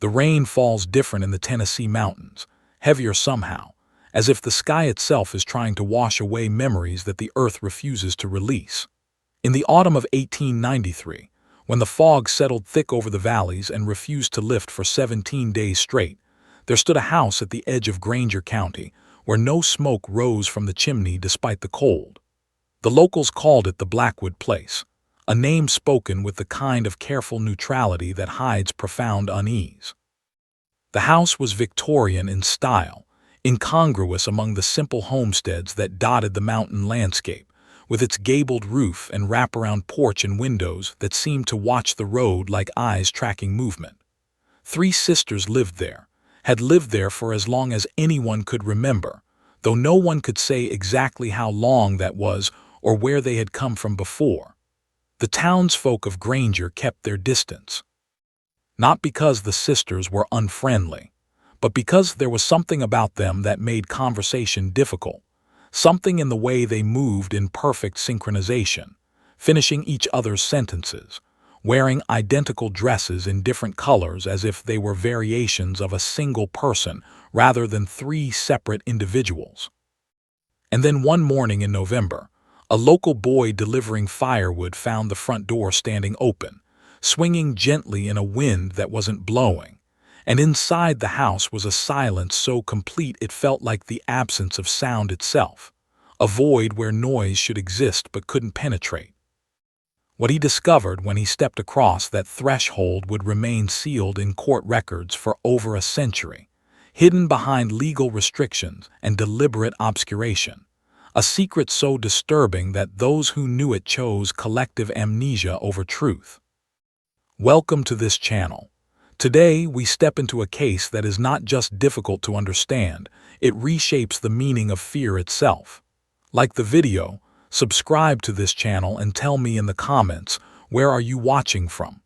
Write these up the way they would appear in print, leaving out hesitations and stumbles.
The rain falls different in the Tennessee mountains, heavier somehow, as if the sky itself is trying to wash away memories that the earth refuses to release. In the autumn of 1893, when the fog settled thick over the valleys and refused to lift for 17 days straight, there stood a house at the edge of Granger County where no smoke rose from the chimney despite the cold. The locals called it the Blackwood place, a name spoken with the kind of careful neutrality that hides profound unease. The house was Victorian in style, incongruous among the simple homesteads that dotted the mountain landscape, with its gabled roof and wraparound porch and windows that seemed to watch the road like eyes tracking movement. 3 sisters lived there, had lived there for as long as anyone could remember, though no one could say exactly how long that was or where they had come from before. The townsfolk of Granger kept their distance. Not because the sisters were unfriendly, but because there was something about them that made conversation difficult, something in the way they moved in perfect synchronization, finishing each other's sentences, wearing identical dresses in different colors as if they were variations of a single person rather than 3 separate individuals. And then one morning in November, a local boy delivering firewood found the front door standing open, swinging gently in a wind that wasn't blowing, and inside the house was a silence so complete it felt like the absence of sound itself, a void where noise should exist but couldn't penetrate. What he discovered when he stepped across that threshold would remain sealed in court records for over a century, hidden behind legal restrictions and deliberate obscuration, a secret so disturbing that those who knew it chose collective amnesia over truth. Welcome to this channel. Today, we step into a case that is not just difficult to understand, it reshapes the meaning of fear itself. Like the video, subscribe to this channel and tell me in the comments, where are you watching from?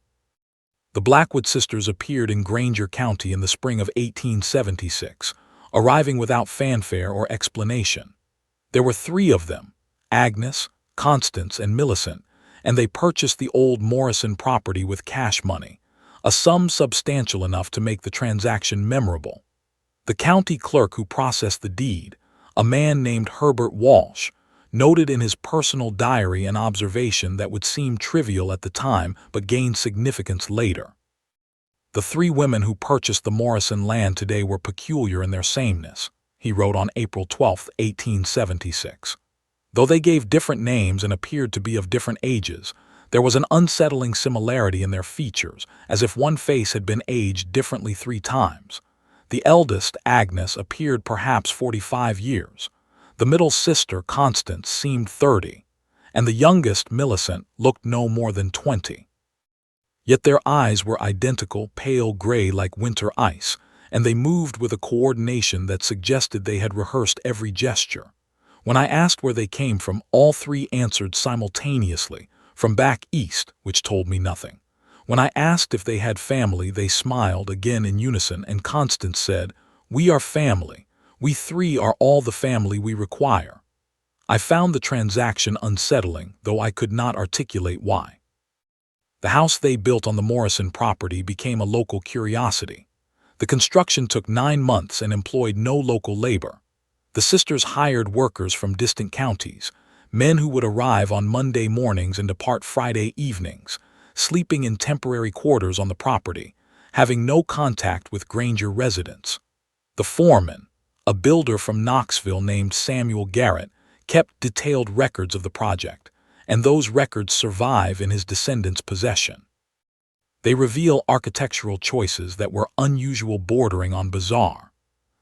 The Blackwood sisters appeared in Granger County in the spring of 1876, arriving without fanfare or explanation. There were 3 of them, Agnes, Constance, and Millicent, and they purchased the old Morrison property with cash money, a sum substantial enough to make the transaction memorable. The county clerk who processed the deed, a man named Herbert Walsh, noted in his personal diary an observation that would seem trivial at the time but gained significance later. The 3 women who purchased the Morrison land today were peculiar in their sameness, he wrote on April 12, 1876. Though they gave different names and appeared to be of different ages, there was an unsettling similarity in their features, as if one face had been aged differently 3 times. The eldest, Agnes, appeared perhaps 45 years. The middle sister, Constance, seemed 30, and the youngest, Millicent, looked no more than 20. Yet their eyes were identical, pale gray like winter ice, and they moved with a coordination that suggested they had rehearsed every gesture. When I asked where they came from, all 3 answered simultaneously, from back east, which told me nothing. When I asked if they had family, they smiled again in unison, and Constance said, "We are family. We 3 are all the family we require." I found the transaction unsettling, though I could not articulate why. The house they built on the Morrison property became a local curiosity. The construction took 9 months and employed no local labor. The sisters hired workers from distant counties, men who would arrive on Monday mornings and depart Friday evenings, sleeping in temporary quarters on the property, having no contact with Granger residents. The foreman, a builder from Knoxville named Samuel Garrett, kept detailed records of the project, and those records survive in his descendants' possession. They reveal architectural choices that were unusual, bordering on bizarre.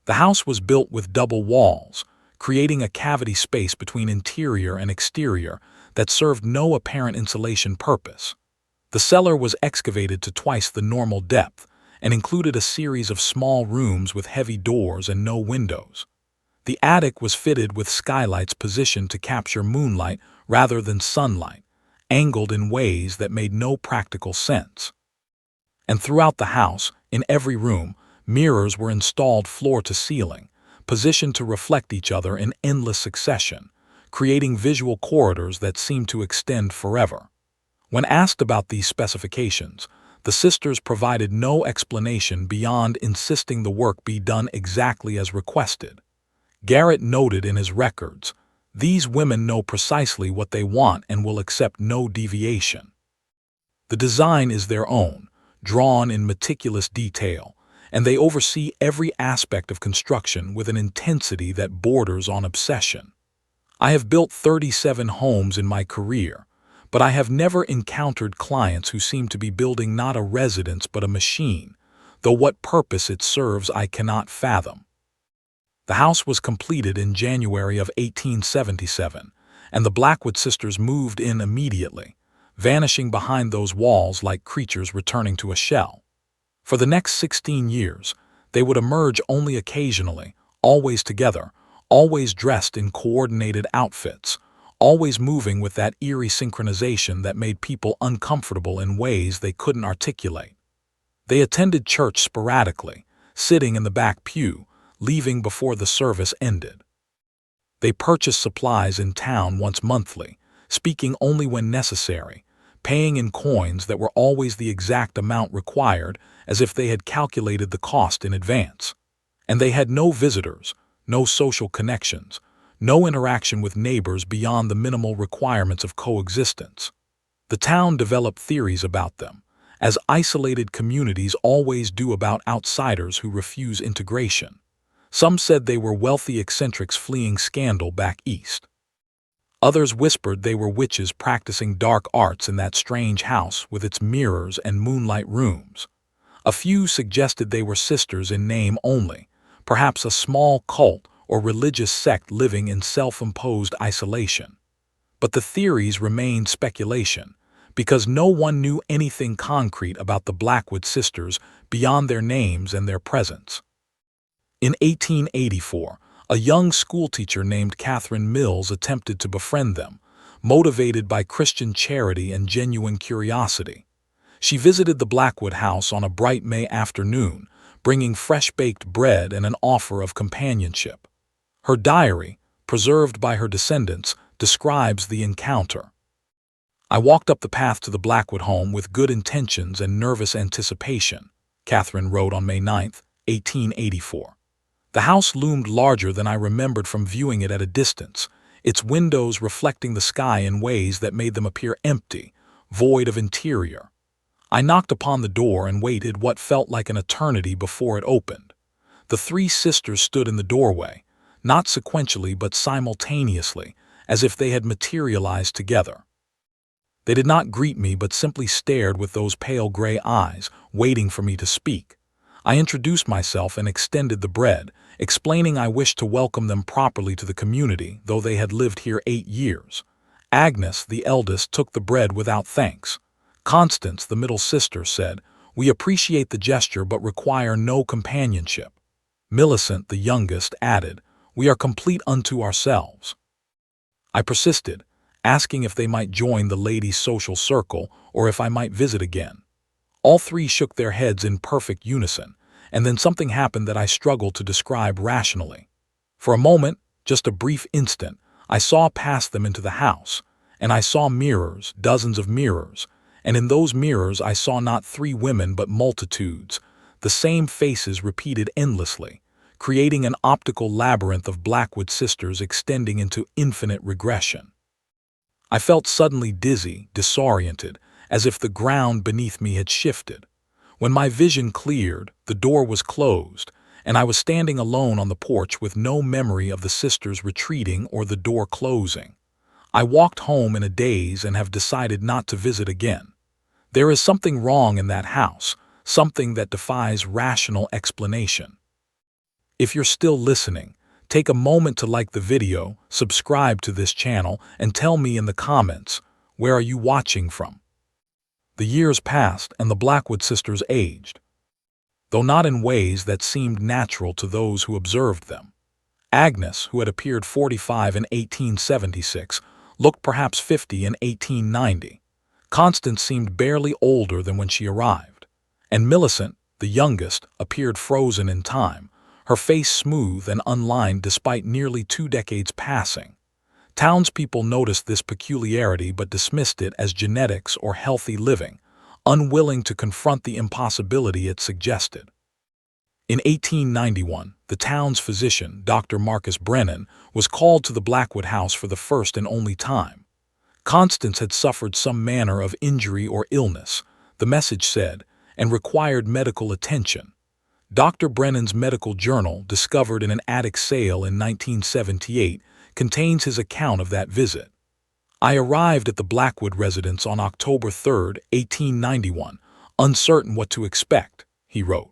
The house was built with double walls, creating a cavity space between interior and exterior that served no apparent insulation purpose. The cellar was excavated to twice the normal depth and included a series of small rooms with heavy doors and no windows. The attic was fitted with skylights positioned to capture moonlight rather than sunlight, angled in ways that made no practical sense. And throughout the house, in every room, mirrors were installed floor to ceiling, positioned to reflect each other in endless succession, creating visual corridors that seemed to extend forever. When asked about these specifications, The sisters provided no explanation beyond insisting the work be done exactly as requested. Garrett noted in his records, "These women know precisely what they want and will accept no deviation." The design is their own, drawn in meticulous detail, and they oversee every aspect of construction with an intensity that borders on obsession. I have built 37 homes in my career, but I have never encountered clients who seem to be building not a residence but a machine, though what purpose it serves I cannot fathom. The house was completed in January of 1877, and the Blackwood sisters moved in immediately, vanishing behind those walls like creatures returning to a shell. For the next 16 years, they would emerge only occasionally, always together, always dressed in coordinated outfits, always moving with that eerie synchronization that made people uncomfortable in ways they couldn't articulate. They attended church sporadically, sitting in the back pew, leaving before the service ended. They purchased supplies in town once monthly, speaking only when necessary, paying in coins that were always the exact amount required, as if they had calculated the cost in advance. And they had no visitors, no social connections, no interaction with neighbors beyond the minimal requirements of coexistence. The town developed theories about them, as isolated communities always do about outsiders who refuse integration. Some said they were wealthy eccentrics fleeing scandal back east. Others whispered they were witches practicing dark arts in that strange house with its mirrors and moonlight rooms. A few suggested they were sisters in name only, perhaps a small cult or religious sect living in self-imposed isolation. But the theories remained speculation, because no one knew anything concrete about the Blackwood sisters beyond their names and their presence. In 1884, a young schoolteacher named Catherine Mills attempted to befriend them, motivated by Christian charity and genuine curiosity. She visited the Blackwood house on a bright May afternoon, bringing fresh-baked bread and an offer of companionship. Her diary, preserved by her descendants, describes the encounter. "I walked up the path to the Blackwood home with good intentions and nervous anticipation," Catherine wrote on May 9, 1884. "The house loomed larger than I remembered from viewing it at a distance, its windows reflecting the sky in ways that made them appear empty, void of interior. I knocked upon the door and waited what felt like an eternity before it opened. The three sisters stood in the doorway, not sequentially but simultaneously, as if they had materialized together. They did not greet me but simply stared with those pale gray eyes, waiting for me to speak. I introduced myself and extended the bread, explaining I wished to welcome them properly to the community, though they had lived here 8 years. Agnes, the eldest, took the bread without thanks. Constance, the middle sister, said, 'We appreciate the gesture but require no companionship.' Millicent, the youngest, added, 'We are complete unto ourselves.' I persisted, asking if they might join the ladies' social circle or if I might visit again. All three shook their heads in perfect unison, and then something happened that I struggled to describe rationally. For a moment, just a brief instant, I saw past them into the house, and I saw mirrors, dozens of mirrors, and in those mirrors I saw not 3 women but multitudes, the same faces repeated endlessly, creating an optical labyrinth of Blackwood sisters extending into infinite regression. I felt suddenly dizzy, disoriented, as if the ground beneath me had shifted. When my vision cleared, the door was closed, and I was standing alone on the porch with no memory of the sisters retreating or the door closing. I walked home in a daze and have decided not to visit again. There is something wrong in that house, something that defies rational explanation. If you're still listening, take a moment to like the video, subscribe to this channel, and tell me in the comments, where are you watching from? The years passed and the Blackwood sisters aged, though not in ways that seemed natural to those who observed them. Agnes, who had appeared 45 in 1876, looked perhaps 50 in 1890. Constance seemed barely older than when she arrived. And Millicent, the youngest, appeared frozen in time, her face smooth and unlined despite nearly 2 decades passing. Townspeople noticed this peculiarity but dismissed it as genetics or healthy living, unwilling to confront the impossibility it suggested. In 1891, the town's physician, Dr. Marcus Brennan, was called to the Blackwood house for the first and only time. Constance had suffered some manner of injury or illness, the message said, and required medical attention. Dr. Brennan's medical journal, discovered in an attic sale in 1978, contains his account of that visit. I arrived at the Blackwood residence on October 3, 1891, uncertain what to expect, he wrote.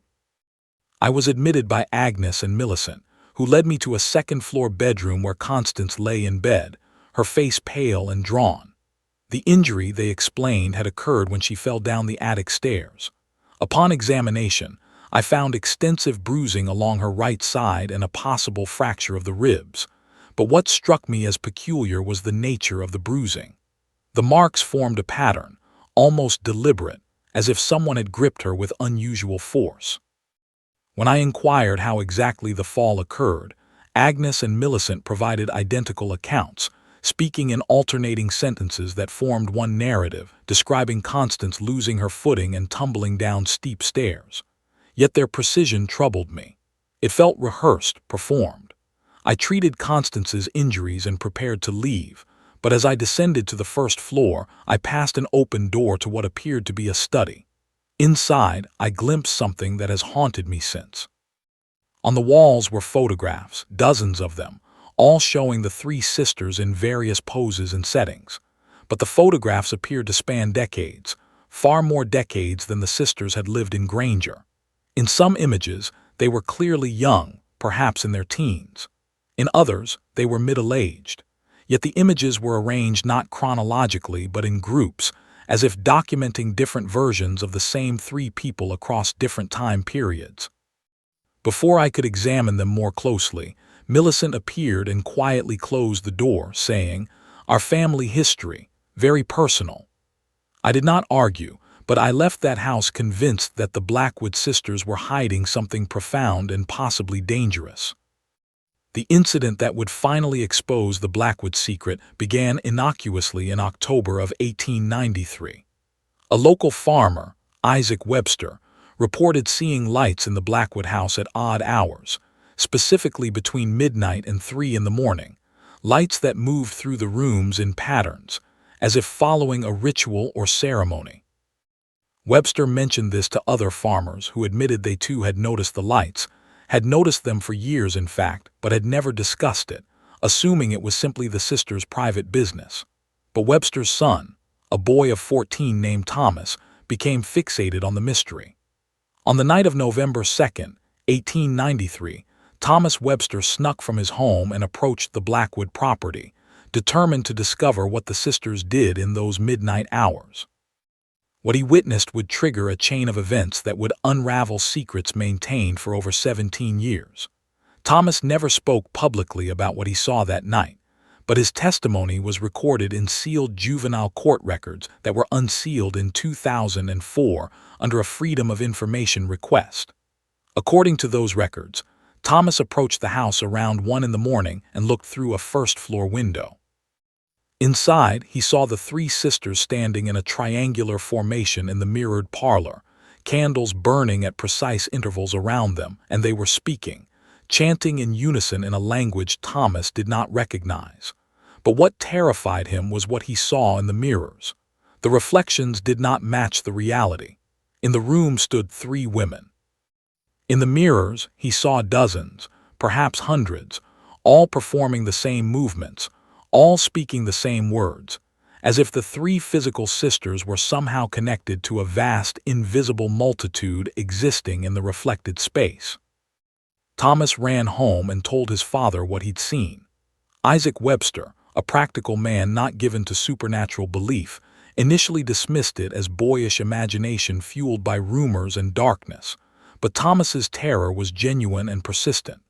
I was admitted by Agnes and Millicent, who led me to a second-floor bedroom where Constance lay in bed, her face pale and drawn. The injury, they explained, had occurred when she fell down the attic stairs. Upon examination, I found extensive bruising along her right side and a possible fracture of the ribs. But what struck me as peculiar was the nature of the bruising. The marks formed a pattern, almost deliberate, as if someone had gripped her with unusual force. When I inquired how exactly the fall occurred, Agnes and Millicent provided identical accounts, speaking in alternating sentences that formed one narrative, describing Constance losing her footing and tumbling down steep stairs. Yet their precision troubled me. It felt rehearsed, performed. I treated Constance's injuries and prepared to leave, but as I descended to the first floor, I passed an open door to what appeared to be a study. Inside, I glimpsed something that has haunted me since. On the walls were photographs, dozens of them, all showing the three sisters in various poses and settings. But the photographs appeared to span decades, far more decades than the sisters had lived in Granger. In some images, they were clearly young, perhaps in their teens. In others, they were middle-aged. Yet the images were arranged not chronologically but in groups, as if documenting different versions of the same three people across different time periods. Before I could examine them more closely, Millicent appeared and quietly closed the door, saying, "Our family history, very personal." I did not argue, but I left that house convinced that the Blackwood sisters were hiding something profound and possibly dangerous. The incident that would finally expose the Blackwood secret began innocuously in October of 1893. A local farmer, Isaac Webster, reported seeing lights in the Blackwood house at odd hours, specifically between midnight and 3 in the morning, lights that moved through the rooms in patterns, as if following a ritual or ceremony. Webster mentioned this to other farmers who admitted they too had noticed the lights, had noticed them for years in fact, but had never discussed it, assuming it was simply the sisters' private business. But Webster's son, a boy of 14 named Thomas, became fixated on the mystery. On the night of November 2, 1893, Thomas Webster snuck from his home and approached the Blackwood property, determined to discover what the sisters did in those midnight hours. What he witnessed would trigger a chain of events that would unravel secrets maintained for over 17 years. Thomas never spoke publicly about what he saw that night, but his testimony was recorded in sealed juvenile court records that were unsealed in 2004 under a Freedom of Information request. According to those records, Thomas approached the house around 1 in the morning and looked through a first-floor window. Inside, he saw the three sisters standing in a triangular formation in the mirrored parlor, candles burning at precise intervals around them, and they were speaking, chanting in unison in a language Thomas did not recognize. But what terrified him was what he saw in the mirrors. The reflections did not match the reality. In the room stood 3 women. In the mirrors, he saw dozens, perhaps hundreds, all performing the same movements, all speaking the same words, as if the 3 physical sisters were somehow connected to a vast, invisible multitude existing in the reflected space. Thomas ran home and told his father what he'd seen. Isaac Webster, a practical man not given to supernatural belief, initially dismissed it as boyish imagination fueled by rumors and darkness, but Thomas's terror was genuine and persistent.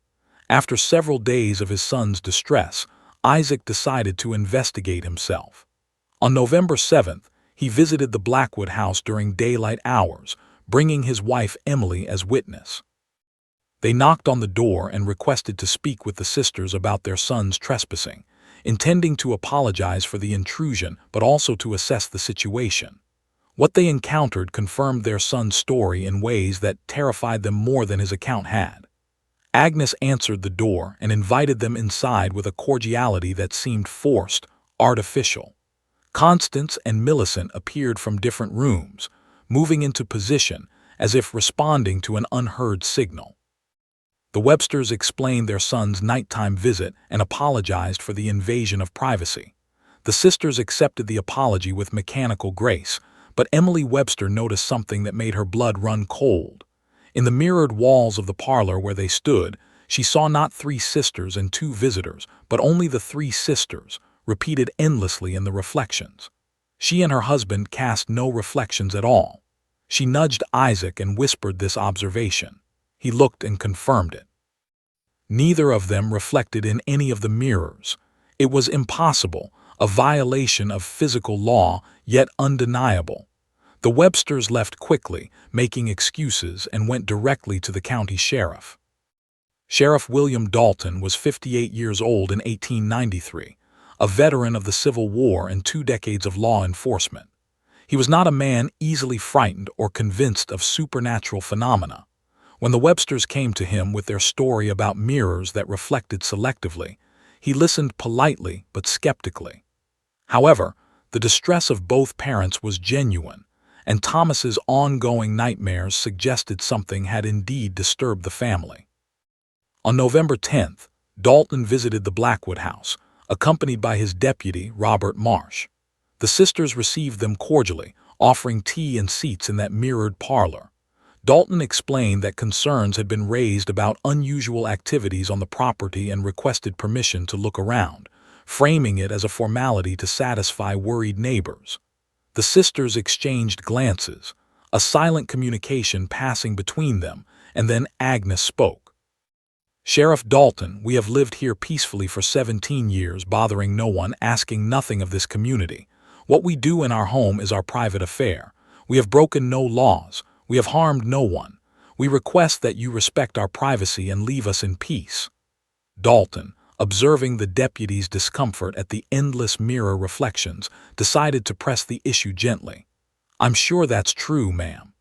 After several days of his son's distress, Isaac decided to investigate himself. On November 7th, he visited the Blackwood house during daylight hours, bringing his wife Emily as witness. They knocked on the door and requested to speak with the sisters about their son's trespassing, intending to apologize for the intrusion but also to assess the situation. What they encountered confirmed their son's story in ways that terrified them more than his account had. Agnes answered the door and invited them inside with a cordiality that seemed forced, artificial. Constance and Millicent appeared from different rooms, moving into position as if responding to an unheard signal. The Websters explained their son's nighttime visit and apologized for the invasion of privacy. The sisters accepted the apology with mechanical grace, but Emily Webster noticed something that made her blood run cold. In the mirrored walls of the parlor where they stood, she saw not 3 sisters and 2 visitors, but only the 3 sisters, repeated endlessly in the reflections. She and her husband cast no reflections at all. She nudged Isaac and whispered this observation. He looked and confirmed it. Neither of them reflected in any of the mirrors. It was impossible, a violation of physical law, yet undeniable. The Websters left quickly, making excuses, and went directly to the county sheriff. Sheriff William Dalton was 58 years old in 1893, a veteran of the Civil War and 2 decades of law enforcement. He was not a man easily frightened or convinced of supernatural phenomena. When the Websters came to him with their story about mirrors that reflected selectively, he listened politely but skeptically. However, the distress of both parents was genuine, and Thomas's ongoing nightmares suggested something had indeed disturbed the family. On November 10th, Dalton visited the Blackwood house, accompanied by his deputy, Robert Marsh. The sisters received them cordially, offering tea and seats in that mirrored parlor. Dalton explained that concerns had been raised about unusual activities on the property and requested permission to look around, framing it as a formality to satisfy worried neighbors. The sisters exchanged glances, a silent communication passing between them, and then Agnes spoke. "Sheriff Dalton, we have lived here peacefully for 17 years, bothering no one, asking nothing of this community. What we do in our home is our private affair. We have broken no laws. We have harmed no one. We request that you respect our privacy and leave us in peace." Dalton, observing the deputy's discomfort at the endless mirror reflections, decided to press the issue gently. "I'm sure that's true, ma'am.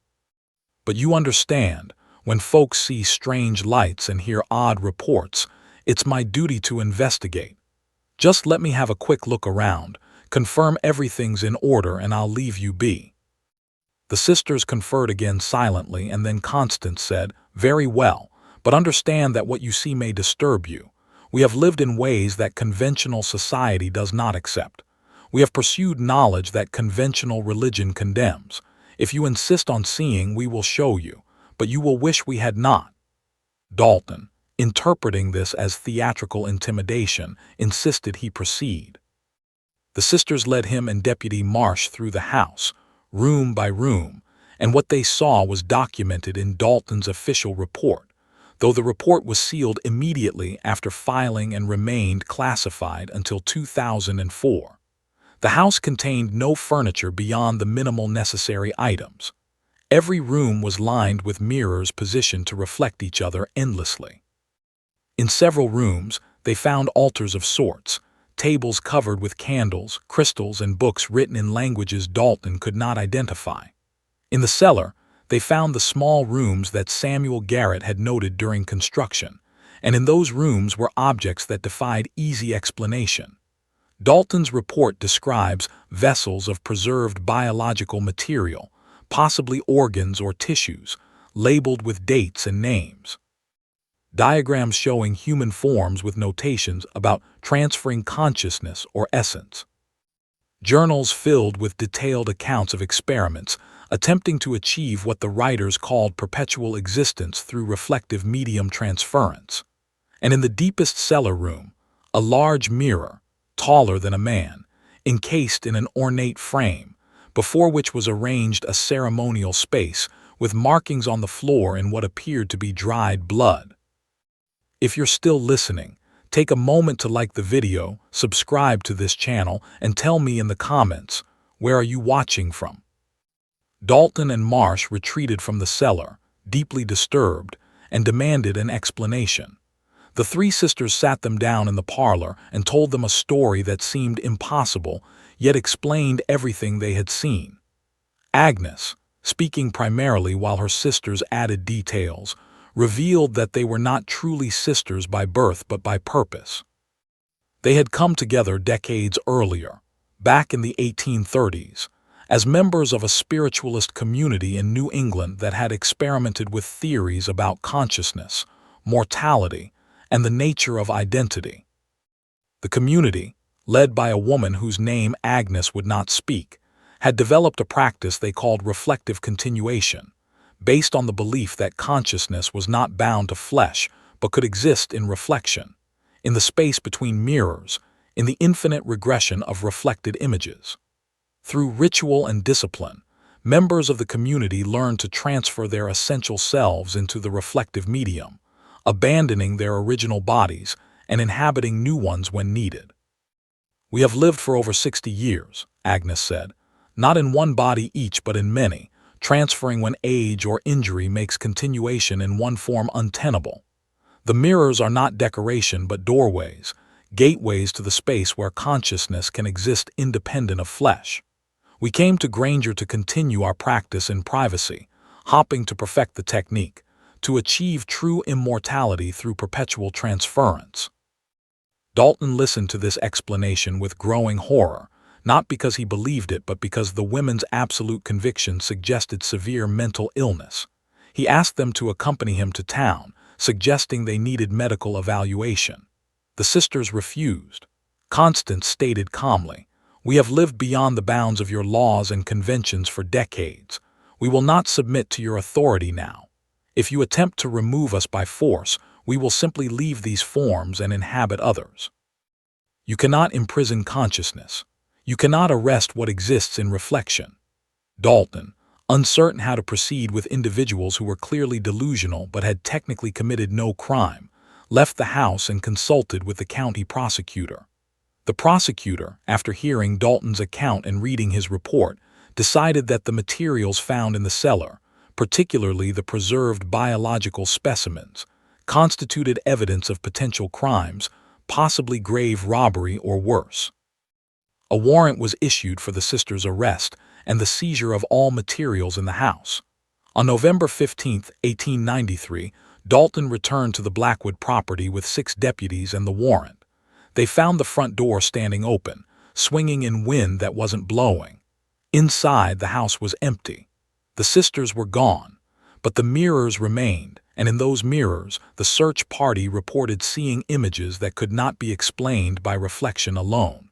But you understand, when folks see strange lights and hear odd reports, it's my duty to investigate. Just let me have a quick look around, confirm everything's in order, and I'll leave you be." The sisters conferred again silently, and then Constance said, "Very well, but understand that what you see may disturb you. We have lived in ways that conventional society does not accept. We have pursued knowledge that conventional religion condemns. If you insist on seeing, we will show you, but you will wish we had not." Dalton, interpreting this as theatrical intimidation, insisted he proceed. The sisters led him and Deputy Marsh through the house, room by room, and what they saw was documented in Dalton's official report, though the report was sealed immediately after filing and remained classified until 2004. The house contained no furniture beyond the minimal necessary items. Every room was lined with mirrors positioned to reflect each other endlessly. In several rooms, they found altars of sorts, tables covered with candles, crystals, and books written in languages Dalton could not identify. In the cellar, they found the small rooms that Samuel Garrett had noted during construction, and in those rooms were objects that defied easy explanation. Dalton's report describes vessels of preserved biological material, possibly organs or tissues, labeled with dates and names. Diagrams showing human forms with notations about transferring consciousness or essence. Journals filled with detailed accounts of experiments attempting to achieve what the writers called perpetual existence through reflective medium transference. And in the deepest cellar room, a large mirror, taller than a man, encased in an ornate frame, before which was arranged a ceremonial space with markings on the floor in what appeared to be dried blood. If you're still listening, take a moment to like the video, subscribe to this channel, and tell me in the comments, where are you watching from? Dalton and Marsh retreated from the cellar, deeply disturbed, and demanded an explanation. The 3 sisters sat them down in the parlor and told them a story that seemed impossible, yet explained everything they had seen. Agnes, speaking primarily while her sisters added details, revealed that they were not truly sisters by birth but by purpose. They had come together decades earlier, back in the 1830s, as members of a spiritualist community in New England that had experimented with theories about consciousness, mortality, and the nature of identity. The community, led by a woman whose name Agnes would not speak, had developed a practice they called reflective continuation, based on the belief that consciousness was not bound to flesh but could exist in reflection, in the space between mirrors, in the infinite regression of reflected images. Through ritual and discipline, members of the community learned to transfer their essential selves into the reflective medium, abandoning their original bodies and inhabiting new ones when needed. "We have lived for over 60 years, Agnes said, not in one body each but in many, transferring when age or injury makes continuation in one form untenable. The mirrors are not decoration but doorways, gateways to the space where consciousness can exist independent of flesh. We came to Granger to continue our practice in privacy, hopping to perfect the technique, to achieve true immortality through perpetual transference." Dalton listened to this explanation with growing horror, not because he believed it but because the women's absolute conviction suggested severe mental illness. He asked them to accompany him to town, suggesting they needed medical evaluation. The sisters refused. Constance stated calmly, "We have lived beyond the bounds of your laws and conventions for decades. We will not submit to your authority now. If you attempt to remove us by force, we will simply leave these forms and inhabit others. You cannot imprison consciousness. You cannot arrest what exists in reflection." Dalton, uncertain how to proceed with individuals who were clearly delusional but had technically committed no crime, left the house and consulted with the county prosecutor. The prosecutor, after hearing Dalton's account and reading his report, decided that the materials found in the cellar, particularly the preserved biological specimens, constituted evidence of potential crimes, possibly grave robbery or worse. A warrant was issued for the sisters' arrest and the seizure of all materials in the house. On November 15, 1893, Dalton returned to the Blackwood property with 6 deputies and the warrant. They found the front door standing open, swinging in wind that wasn't blowing. Inside, the house was empty. The sisters were gone, but the mirrors remained, and in those mirrors, the search party reported seeing images that could not be explained by reflection alone.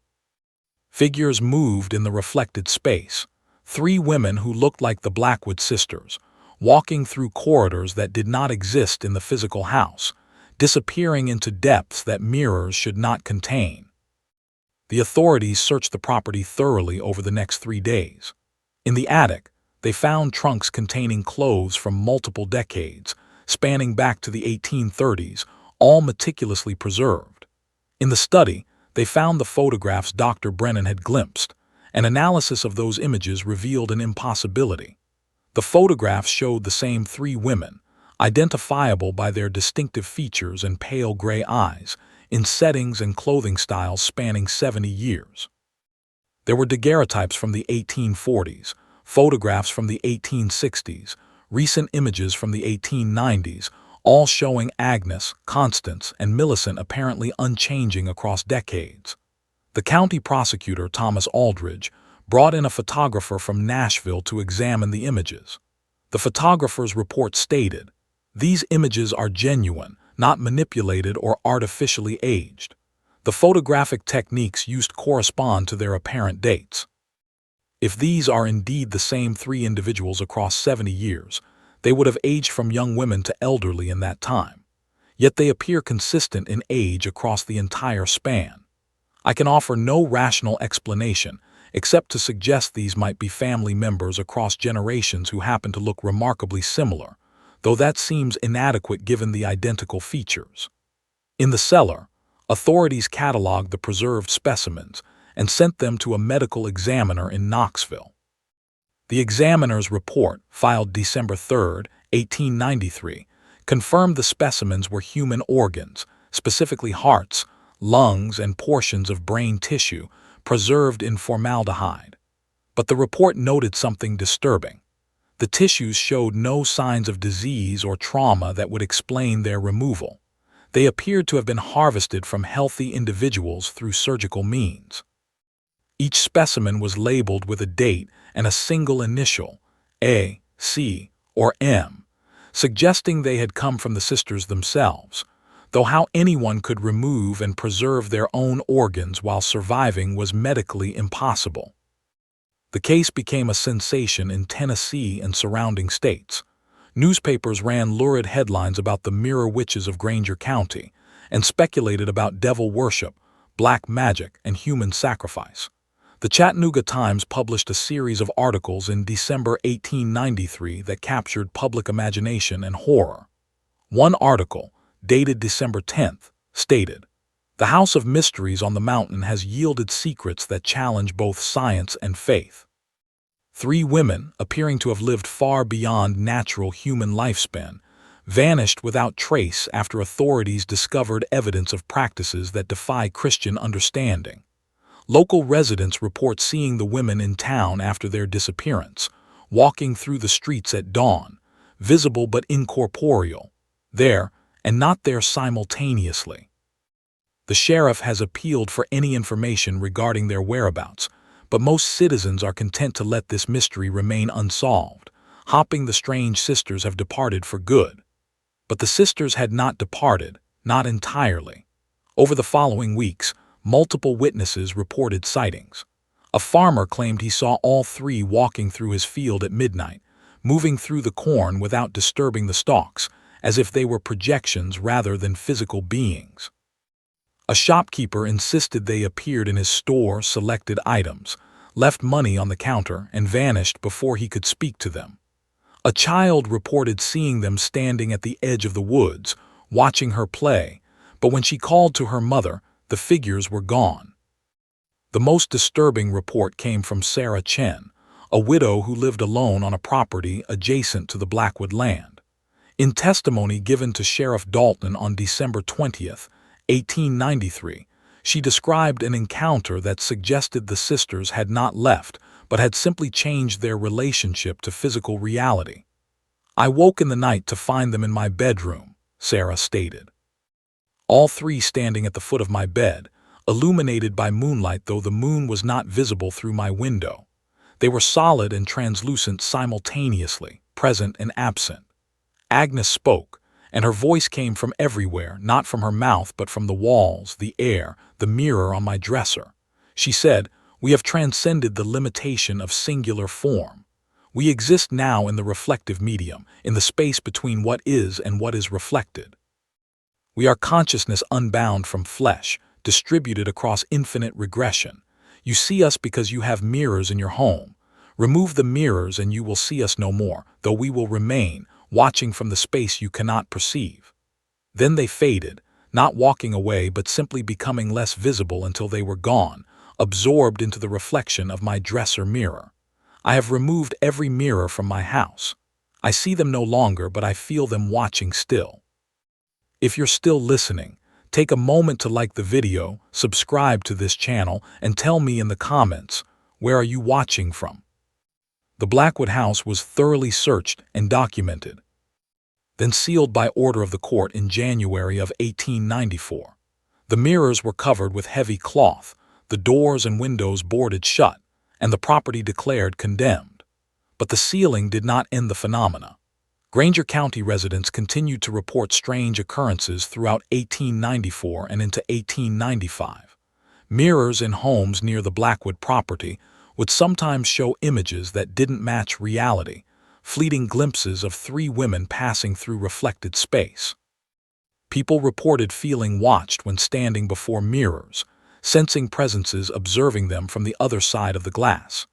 Figures moved in the reflected space, 3 women who looked like the Blackwood sisters, walking through corridors that did not exist in the physical house, disappearing into depths that mirrors should not contain. The authorities searched the property thoroughly over the next 3 days. In the attic, they found trunks containing clothes from multiple decades, spanning back to the 1830s, all meticulously preserved. In the study, they found the photographs Dr. Brennan had glimpsed. An analysis of those images revealed an impossibility. The photographs showed the same 3 women, identifiable by their distinctive features and pale gray eyes, in settings and clothing styles spanning 70 years. There were daguerreotypes from the 1840s, photographs from the 1860s, recent images from the 1890s, all showing Agnes, Constance, and Millicent apparently unchanging across decades. The county prosecutor, Thomas Aldridge, brought in a photographer from Nashville to examine the images. The photographer's report stated, "These images are genuine, not manipulated or artificially aged. The photographic techniques used correspond to their apparent dates." If these are indeed the same 3 individuals across 70 years, they would have aged from young women to elderly in that time. Yet they appear consistent in age across the entire span. I can offer no rational explanation, except to suggest these might be family members across generations who happen to look remarkably similar, though that seems inadequate given the identical features. In the cellar, authorities cataloged the preserved specimens and sent them to a medical examiner in Knoxville. The examiner's report, filed December 3, 1893, confirmed the specimens were human organs, specifically hearts, lungs, and portions of brain tissue, preserved in formaldehyde. But the report noted something disturbing. The tissues showed no signs of disease or trauma that would explain their removal. They appeared to have been harvested from healthy individuals through surgical means. Each specimen was labeled with a date and a single initial, A, C, or M, suggesting they had come from the sisters themselves, though how anyone could remove and preserve their own organs while surviving was medically impossible. The case became a sensation in Tennessee and surrounding states. Newspapers ran lurid headlines about the mirror witches of Granger County and speculated about devil worship, black magic, and human sacrifice. The Chattanooga Times published a series of articles in December 1893 that captured public imagination and horror. One article, dated December 10th, stated, "The House of Mysteries on the mountain has yielded secrets that challenge both science and faith." 3 women, appearing to have lived far beyond natural human lifespan, vanished without trace after authorities discovered evidence of practices that defy Christian understanding. Local residents report seeing the women in town after their disappearance, walking through the streets at dawn, visible but incorporeal, there and not there simultaneously. The sheriff has appealed for any information regarding their whereabouts, but most citizens are content to let this mystery remain unsolved, hoping the strange sisters have departed for good. But the sisters had not departed, not entirely. Over the following weeks, multiple witnesses reported sightings. A farmer claimed he saw all 3 walking through his field at midnight, moving through the corn without disturbing the stalks, as if they were projections rather than physical beings. A shopkeeper insisted they appeared in his store, selected items, left money on the counter, and vanished before he could speak to them. A child reported seeing them standing at the edge of the woods, watching her play, but when she called to her mother, the figures were gone. The most disturbing report came from Sarah Chen, a widow who lived alone on a property adjacent to the Blackwood land. In testimony given to Sheriff Dalton on December 20th, 1893, she described an encounter that suggested the sisters had not left, but had simply changed their relationship to physical reality. "I woke in the night to find them in my bedroom," Sarah stated. "All 3 standing at the foot of my bed, illuminated by moonlight though the moon was not visible through my window. They were solid and translucent simultaneously, present and absent." Agnes spoke, and her voice came from everywhere, not from her mouth but from the walls, the air, the mirror on my dresser. She said, "We have transcended the limitation of singular form. We exist now in the reflective medium, in the space between what is and what is reflected. We are consciousness unbound from flesh, distributed across infinite regression. You see us because you have mirrors in your home. Remove the mirrors and you will see us no more, though we will remain, watching from the space you cannot perceive." Then they faded, not walking away but simply becoming less visible until they were gone, absorbed into the reflection of my dresser mirror. I have removed every mirror from my house. I see them no longer, but I feel them watching still. If you're still listening, take a moment to like the video, subscribe to this channel, and tell me in the comments, where are you watching from? The Blackwood house was thoroughly searched and documented, then sealed by order of the court in January of 1894. The mirrors were covered with heavy cloth, the doors and windows boarded shut, and the property declared condemned. But the sealing did not end the phenomena. Granger County residents continued to report strange occurrences throughout 1894 and into 1895. Mirrors in homes near the Blackwood property would sometimes show images that didn't match reality, fleeting glimpses of 3 women passing through reflected space. People reported feeling watched when standing before mirrors, sensing presences observing them from the other side of the glass.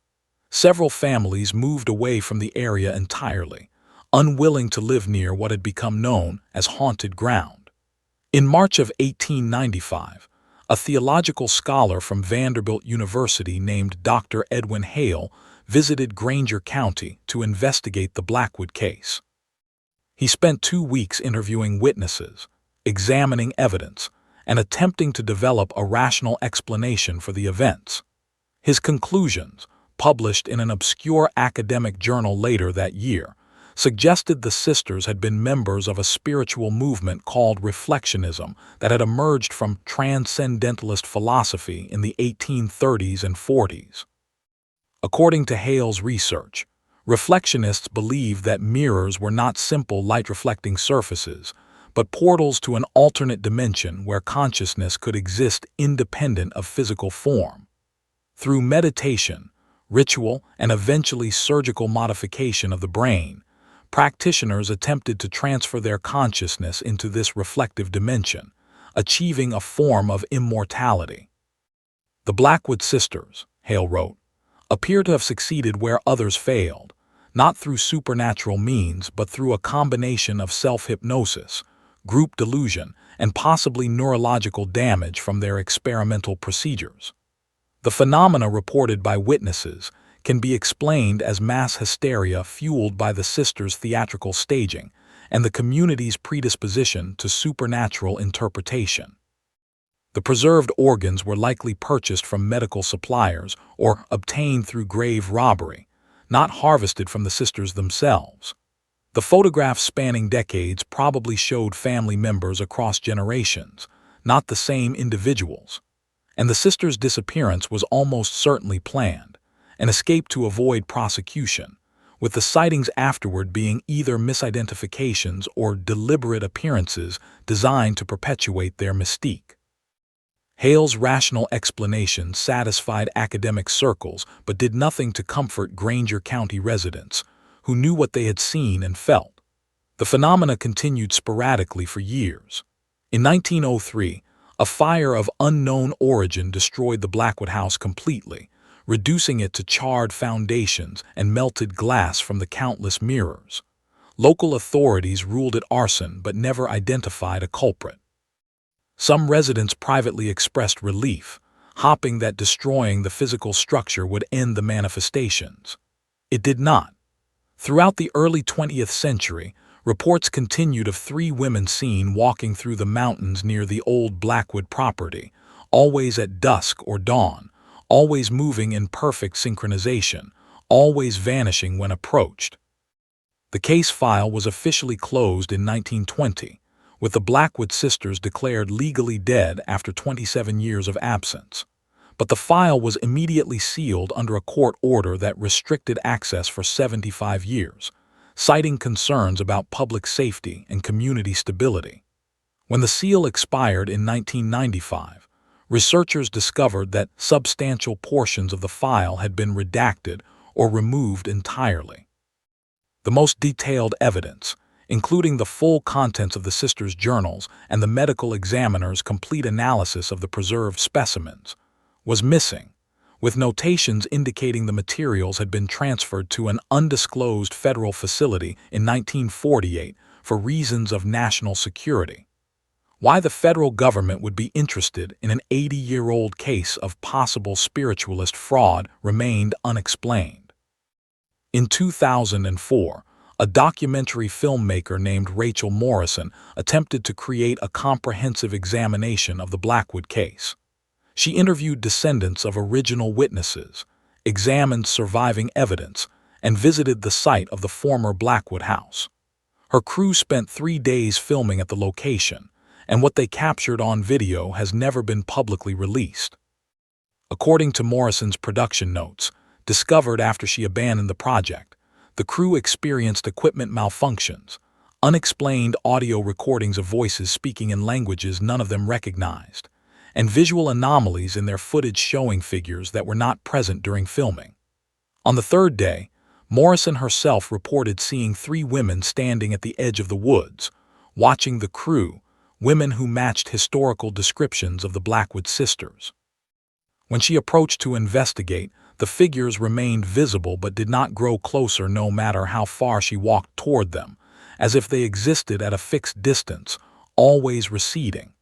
Several families moved away from the area entirely, unwilling to live near what had become known as haunted ground. In March of 1895, a theological scholar from Vanderbilt University named Dr. Edwin Hale visited Granger County to investigate the Blackwood case. He spent 2 weeks interviewing witnesses, examining evidence, and attempting to develop a rational explanation for the events. His conclusions, published in an obscure academic journal later that year, suggested the sisters had been members of a spiritual movement called Reflectionism that had emerged from transcendentalist philosophy in the 1830s and 40s. According to Hale's research, Reflectionists believed that mirrors were not simple light-reflecting surfaces, but portals to an alternate dimension where consciousness could exist independent of physical form. Through meditation, ritual, and eventually surgical modification of the brain, practitioners attempted to transfer their consciousness into this reflective dimension, achieving a form of immortality. The Blackwood sisters, Hale wrote, appear to have succeeded where others failed, not through supernatural means but through a combination of self-hypnosis, group delusion, and possibly neurological damage from their experimental procedures. The phenomena reported by witnesses can be explained as mass hysteria fueled by the sisters' theatrical staging and the community's predisposition to supernatural interpretation. The preserved organs were likely purchased from medical suppliers or obtained through grave robbery, not harvested from the sisters themselves. The photographs spanning decades probably showed family members across generations, not the same individuals. And the sisters' disappearance was almost certainly planned, an escape to avoid prosecution, with the sightings afterward being either misidentifications or deliberate appearances designed to perpetuate their mystique. Hale's rational explanation satisfied academic circles but did nothing to comfort Granger County residents, who knew what they had seen and felt. The phenomena continued sporadically for years. In 1903, a fire of unknown origin destroyed the Blackwood house completely, reducing it to charred foundations and melted glass from the countless mirrors. Local authorities ruled it arson but never identified a culprit. Some residents privately expressed relief, hoping that destroying the physical structure would end the manifestations. It did not. Throughout the early 20th century, reports continued of 3 women seen walking through the mountains near the old Blackwood property, always at dusk or dawn, always moving in perfect synchronization, always vanishing when approached. The case file was officially closed in 1920, with the Blackwood sisters declared legally dead after 27 years of absence. But the file was immediately sealed under a court order that restricted access for 75 years, citing concerns about public safety and community stability. When the seal expired in 1995, researchers discovered that substantial portions of the file had been redacted or removed entirely. The most detailed evidence, including the full contents of the sisters' journals and the medical examiner's complete analysis of the preserved specimens, was missing, with notations indicating the materials had been transferred to an undisclosed federal facility in 1948 for reasons of national security. Why the federal government would be interested in an 80-year-old case of possible spiritualist fraud remained unexplained. In 2004, a documentary filmmaker named Rachel Morrison attempted to create a comprehensive examination of the Blackwood case. She interviewed descendants of original witnesses, examined surviving evidence, and visited the site of the former Blackwood house. Her crew spent 3 days filming at the location, and what they captured on video has never been publicly released. According to Morrison's production notes, discovered after she abandoned the project, the crew experienced equipment malfunctions, unexplained audio recordings of voices speaking in languages none of them recognized, and visual anomalies in their footage showing figures that were not present during filming. On the 3rd day, Morrison herself reported seeing 3 women standing at the edge of the woods, watching the crew, women who matched historical descriptions of the Blackwood sisters. When she approached to investigate, the figures remained visible but did not grow closer no matter how far she walked toward them, as if they existed at a fixed distance, always receding.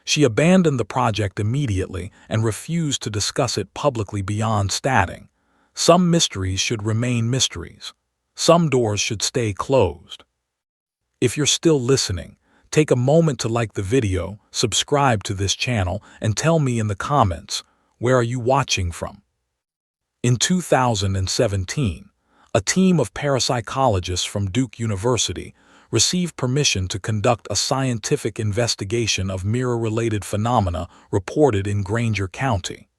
She abandoned the project immediately and refused to discuss it publicly beyond stating, "Some mysteries should remain mysteries. Some doors should stay closed." If you're still listening, take a moment to like the video, subscribe to this channel, and tell me in the comments, where are you watching from? In 2017, a team of parapsychologists from Duke University received permission to conduct a scientific investigation of mirror-related phenomena reported in Granger County.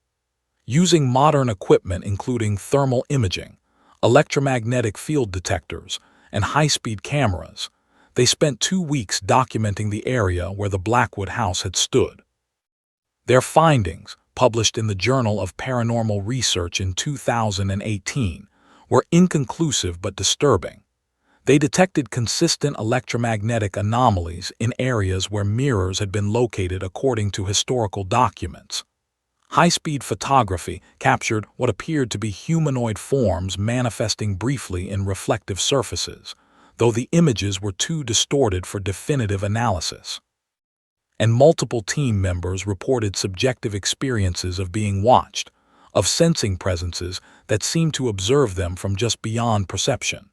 Using modern equipment including thermal imaging, electromagnetic field detectors, and high-speed cameras, they spent 2 weeks documenting the area where the Blackwood house had stood. Their findings, published in the Journal of Paranormal Research in 2018, were inconclusive but disturbing. They detected consistent electromagnetic anomalies in areas where mirrors had been located according to historical documents. High-speed photography captured what appeared to be humanoid forms manifesting briefly in reflective surfaces, though the images were too distorted for definitive analysis. And multiple team members reported subjective experiences of being watched, of sensing presences that seemed to observe them from just beyond perception.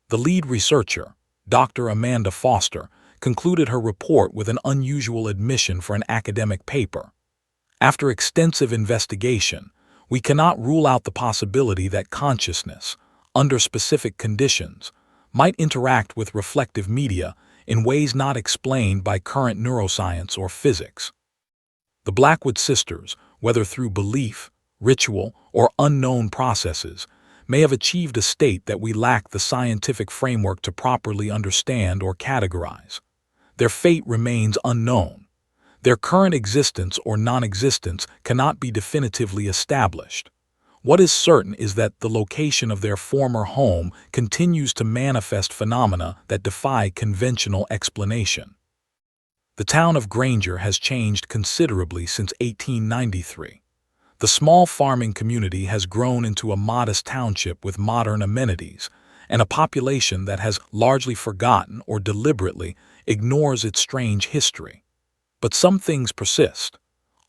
The lead researcher, Dr. Amanda Foster, concluded her report with an unusual admission for an academic paper. After extensive investigation, we cannot rule out the possibility that consciousness, under specific conditions, might interact with reflective media in ways not explained by current neuroscience or physics. The Blackwood sisters, whether through belief, ritual, or unknown processes, may have achieved a state that we lack the scientific framework to properly understand or categorize. Their fate remains unknown. Their current existence or non-existence cannot be definitively established. What is certain is that the location of their former home continues to manifest phenomena that defy conventional explanation. The town of Granger has changed considerably since 1893. The small farming community has grown into a modest township with modern amenities, and a population that has largely forgotten or deliberately ignores its strange history. But some things persist.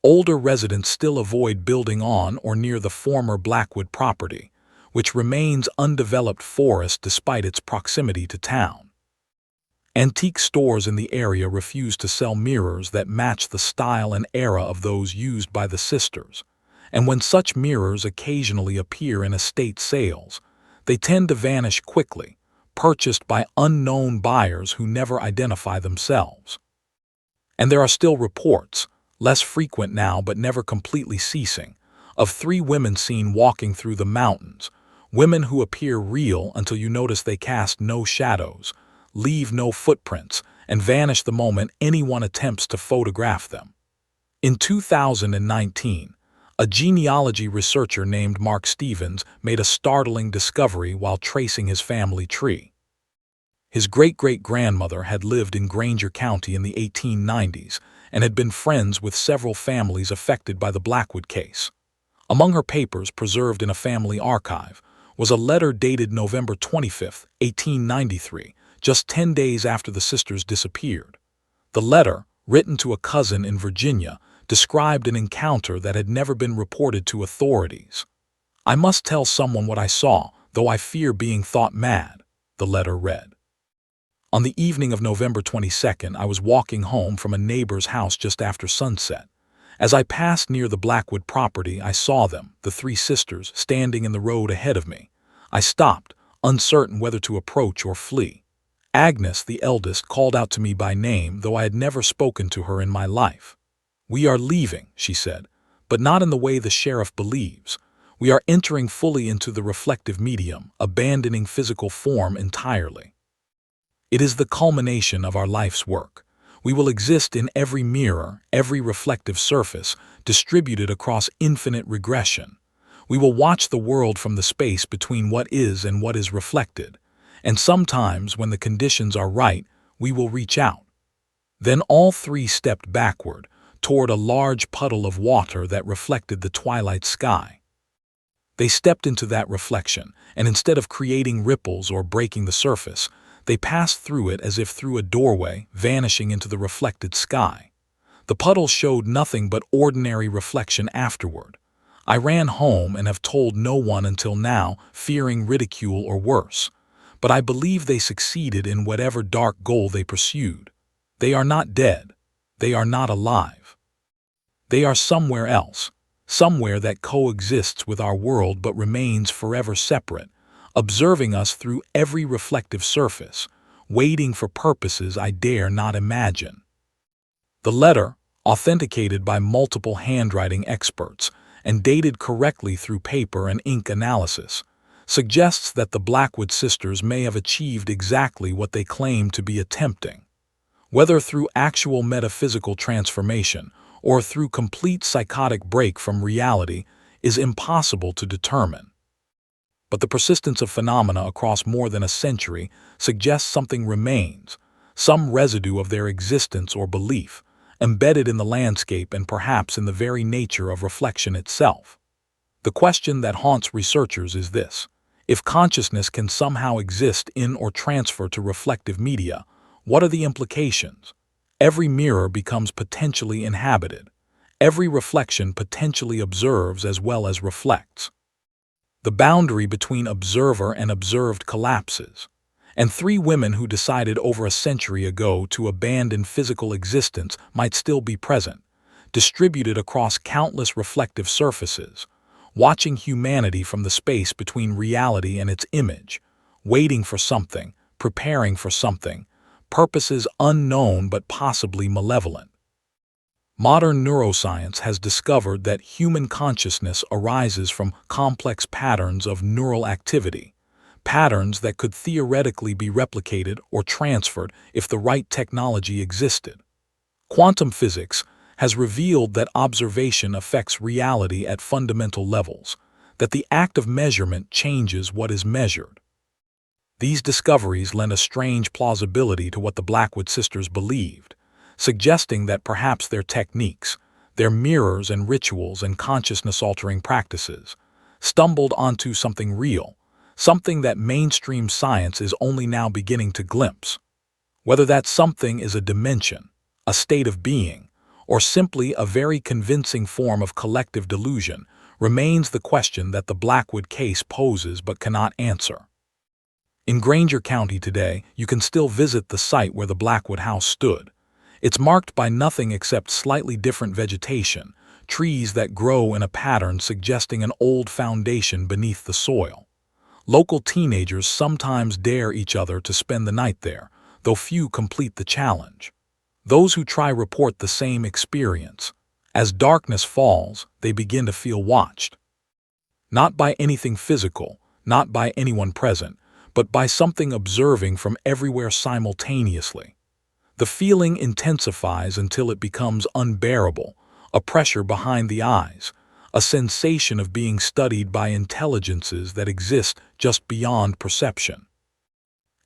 Older residents still avoid building on or near the former Blackwood property, which remains undeveloped forest despite its proximity to town. Antique stores in the area refuse to sell mirrors that match the style and era of those used by the sisters, and when such mirrors occasionally appear in estate sales, they tend to vanish quickly, purchased by unknown buyers who never identify themselves. And there are still reports, less frequent now but never completely ceasing, of 3 women seen walking through the mountains, women who appear real until you notice they cast no shadows, leave no footprints, and vanish the moment anyone attempts to photograph them. In 2019, a genealogy researcher named Mark Stevens made a startling discovery while tracing his family tree. His great-great-grandmother had lived in Granger County in the 1890s and had been friends with several families affected by the Blackwood case. Among her papers preserved in a family archive was a letter dated November 25, 1893, just 10 days after the sisters disappeared. The letter, written to a cousin in Virginia, described an encounter that had never been reported to authorities. "I must tell someone what I saw, though I fear being thought mad," the letter read. On the evening of November 22nd, I was walking home from a neighbor's house just after sunset. As I passed near the Blackwood property, I saw them, the 3 sisters, standing in the road ahead of me. I stopped, uncertain whether to approach or flee. Agnes, the eldest, called out to me by name, though I had never spoken to her in my life. "We are leaving," she said, "but not in the way the sheriff believes. We are entering fully into the reflective medium, abandoning physical form entirely. It is the culmination of our life's work. We will exist in every mirror, every reflective surface, distributed across infinite regression. We will watch the world from the space between what is and what is reflected, and sometimes, when the conditions are right, we will reach out." Then all 3 stepped backward, toward a large puddle of water that reflected the twilight sky. They stepped into that reflection, and instead of creating ripples or breaking the surface, they passed through it as if through a doorway, vanishing into the reflected sky. The puddle showed nothing but ordinary reflection afterward. I ran home and have told no one until now, fearing ridicule or worse. But I believe they succeeded in whatever dark goal they pursued. They are not dead. They are not alive. They are somewhere else, somewhere that coexists with our world but remains forever separate, observing us through every reflective surface, waiting for purposes I dare not imagine. The letter, authenticated by multiple handwriting experts and dated correctly through paper and ink analysis, suggests that the Blackwood sisters may have achieved exactly what they claim to be attempting. Whether through actual metaphysical transformation or through complete psychotic break from reality is impossible to determine. But the persistence of phenomena across more than a century suggests something remains, some residue of their existence or belief, embedded in the landscape and perhaps in the very nature of reflection itself. The question that haunts researchers is this: if consciousness can somehow exist in or transfer to reflective media, what are the implications? Every mirror becomes potentially inhabited. Every reflection potentially observes as well as reflects. The boundary between observer and observed collapses, and three women who decided over a century ago to abandon physical existence might still be present, distributed across countless reflective surfaces, watching humanity from the space between reality and its image, waiting for something, preparing for something, purposes unknown but possibly malevolent. Modern neuroscience has discovered that human consciousness arises from complex patterns of neural activity, patterns that could theoretically be replicated or transferred if the right technology existed. Quantum physics has revealed that observation affects reality at fundamental levels, that the act of measurement changes what is measured. These discoveries lend a strange plausibility to what the Blackwood sisters believed, suggesting that perhaps their techniques, their mirrors and rituals and consciousness-altering practices, stumbled onto something real, something that mainstream science is only now beginning to glimpse. Whether that something is a dimension, a state of being, or simply a very convincing form of collective delusion remains the question that the Blackwood case poses but cannot answer. In Granger County today, you can still visit the site where the Blackwood house stood. It's marked by nothing except slightly different vegetation, trees that grow in a pattern suggesting an old foundation beneath the soil. Local teenagers sometimes dare each other to spend the night there, though few complete the challenge. Those who try report the same experience. As darkness falls, they begin to feel watched. Not by anything physical, not by anyone present, but by something observing from everywhere simultaneously. The feeling intensifies until it becomes unbearable, a pressure behind the eyes, a sensation of being studied by intelligences that exist just beyond perception.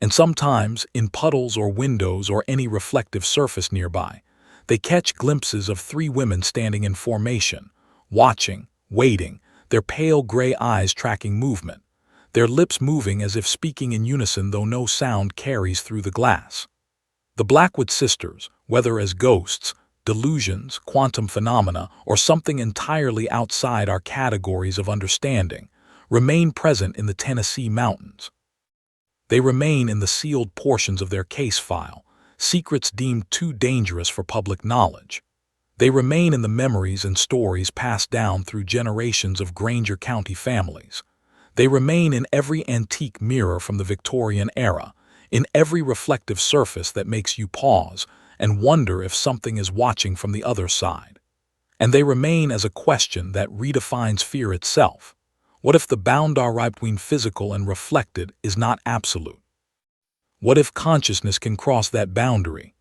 And sometimes, in puddles or windows or any reflective surface nearby, they catch glimpses of three women standing in formation, watching, waiting, their pale gray eyes tracking movement, their lips moving as if speaking in unison though no sound carries through the glass. The Blackwood sisters, whether as ghosts, delusions, quantum phenomena, or something entirely outside our categories of understanding, remain present in the Tennessee mountains. They remain in the sealed portions of their case file, secrets deemed too dangerous for public knowledge. They remain in the memories and stories passed down through generations of Granger County families. They remain in every antique mirror from the Victorian era, in every reflective surface that makes you pause and wonder if something is watching from the other side. And they remain as a question that redefines fear itself. What if the boundary between physical and reflected is not absolute? What if consciousness can cross that boundary?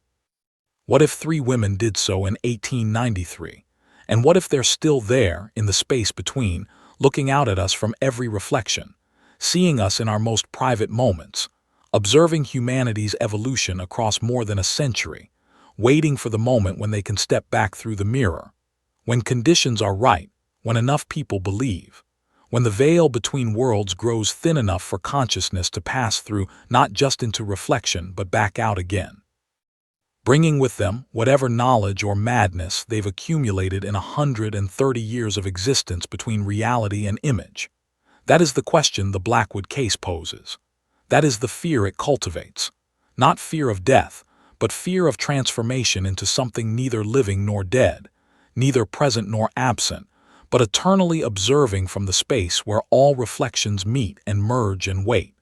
What if three women did so in 1893? And what if they're still there, in the space between, looking out at us from every reflection, seeing us in our most private moments, observing humanity's evolution across more than a century, waiting for the moment when they can step back through the mirror, when conditions are right, when enough people believe, when the veil between worlds grows thin enough for consciousness to pass through not just into reflection but back out again, bringing with them whatever knowledge or madness they've accumulated in 130 years of existence between reality and image. That is the question the Blackwood case poses. That is the fear it cultivates. Not fear of death, but fear of transformation into something neither living nor dead, neither present nor absent, but eternally observing from the space where all reflections meet and merge and wait.